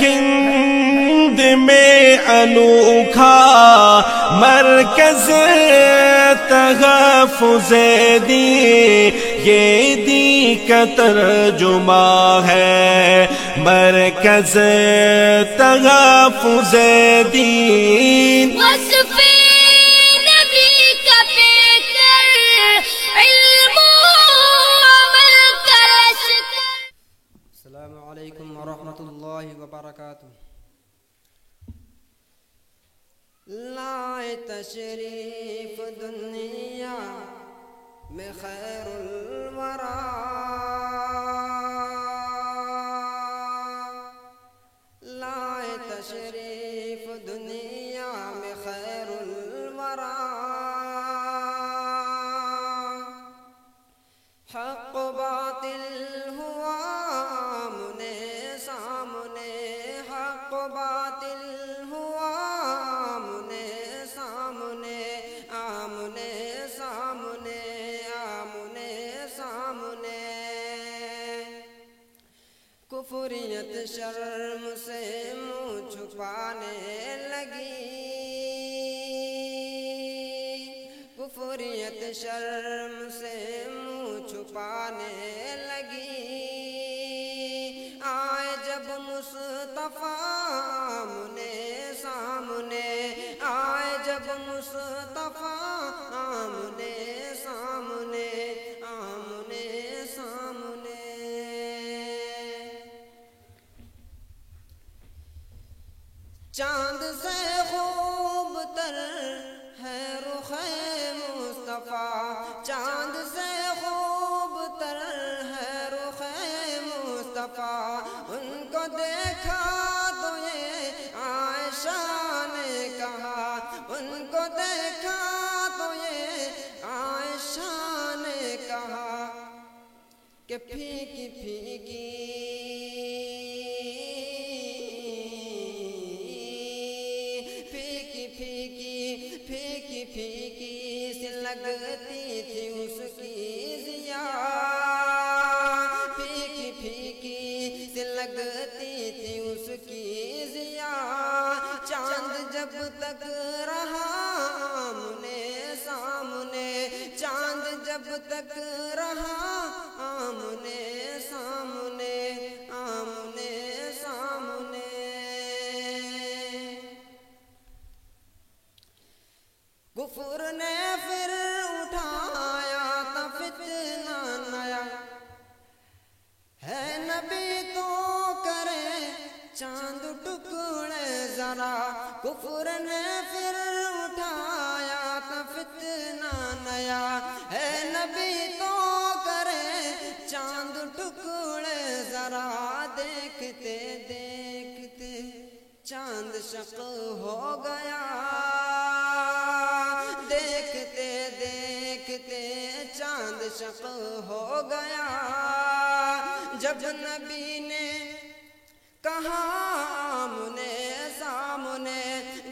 ہند میں انوکھا مرکز تحفظ دین، یہ دین کا ترجمہ ہے مرکز تحفظ دین۔ وصف نبی کا پیکر علم و عمل کا لشکر۔ السلام علیکم ورحمۃ اللہ وبرکاتہ۔ لائے تشریف دنیا میں خیر الورا، لائے تشریف دنیا میں خیر الورا، حق و باطل ہوا آمنے سامنے، حق و باطل ہوا آمنے سامنے، آمنے سامنے، آمنے سامنے، کفریت شرم سے منہ چھپانے لگی، کفریت شرم سے منہ چھپانے لگی، آئے جب مصطفیٰ آمنے سامنے، آئے جب مصطفیٰ آمنے سامنے، آمنے سامنے، چاند سے خوب تر ہے رخ مصطفیٰ، چاند سے خوب تر ہے رخ مصطفیٰ، ان کو دیکھا تو یہ عائشہ نے کہا، ان کو دیکھا تو یہ عائشہ نے کہا کہ پھیکی پھیکی پھیکی سی لگتی تھی اس کی ضیا، پھیکی پھیکی سی لگتی تھی اس کی ضیا، چاند جب تک رہا آمنے سامنے، چاند جب تک رہا آمنے سامنے، آمنے سامنے، کفر نے پھر اٹھایا تھا فتنہ نیا، ہے نبی تو کرے چاند ٹکڑے ذرا، کفر نے پھر اٹھایا تھا فتنہ نیا، ہے نبی تو کرے چاند ٹکڑے ذرا، دیکھتے دیکھتے چاند شق ہو گیا، دیکھتے دیکھتے چاند شق ہو گیا، جب نبی نے کہا آمنے سامنے،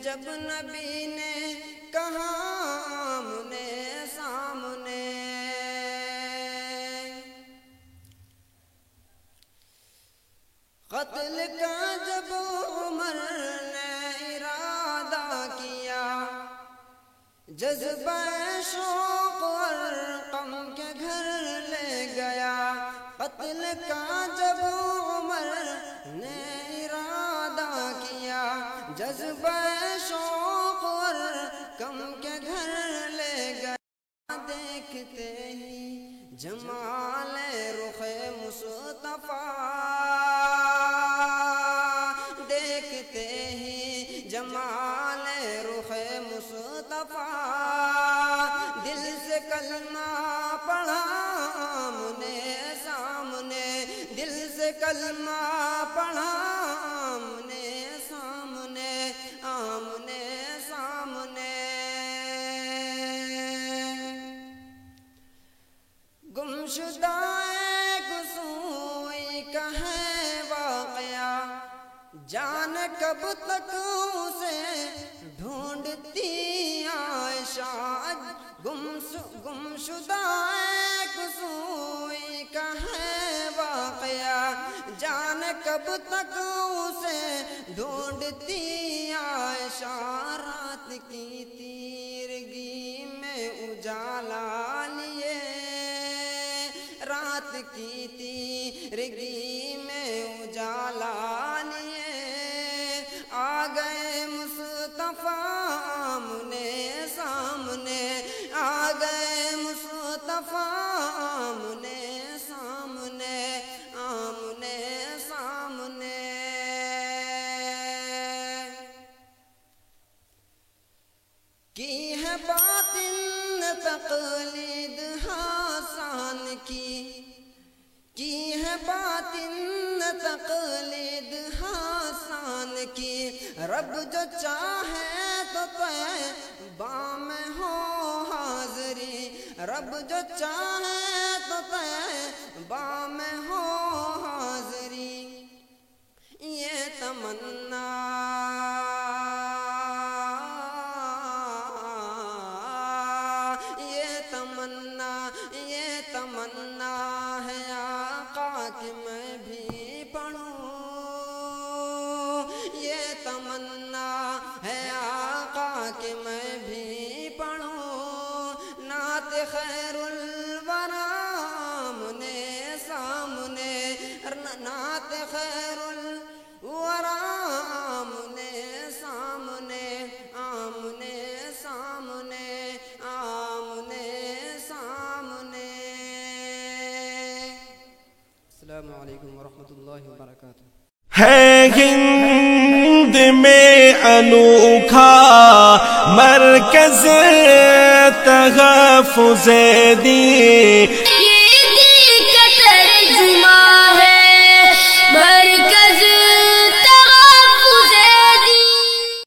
جب نبی نے کہا آمنے سامنے، قتل کا جب عمر نے ارادہ کیا، جذبہ شوق ارقم کے گھر لے گیا، قتل کا جب عمر نے ارادہ کیا، جذبہ شوق ارقم کے گھر لے گیا، دیکھتے ہی جمال رخ مصطفیٰ، دیکھتے ہی جمال رخ مصطفیٰ، دل سے کلمہ پڑھا آمنے سامنے، دل سے کلمہ پڑھا آمنے سامنے، آمنے سامنے، گمشدہ ایک سوئی کا ہے واقعہ، جانے کب تک اسے ڈھونڈتی عائشہ، گمشدہ ایک سوئی کا ہے واقعہ، جانے کب تک اسے ڈھونڈتی عائشہ رات کی تیرگی میں اجالا لیے، رات کی تیرگی میں اجالا لیے، آ گئے مصطفیٰ آمنے سامنے، آ گئے مصطفیٰ آمنے سامنے، آمنے سامنے۔ کی ہے باطن تقلید حسان کی ہے باطن تقلید حسان کی، رب جو چاہے تو طیبہ میں ہو حاضری، رب جو چاہے تو طیبہ میں ہو حاضری، یہ تمنا ہے آقا کہ میں بھی پڑھوں، یہ تمنا ہے آقا کہ میں بھی پڑھوں، نعت خیر الورا آمنے سامنے، نعت خیر الورا آمنے سامنے، آمنے سامنے، آمنے سامنے۔ السلام علیکم ورحمۃ اللہ وبرکاتہ۔ ہے ہند میں انوکھا مرکز تحفظ دین،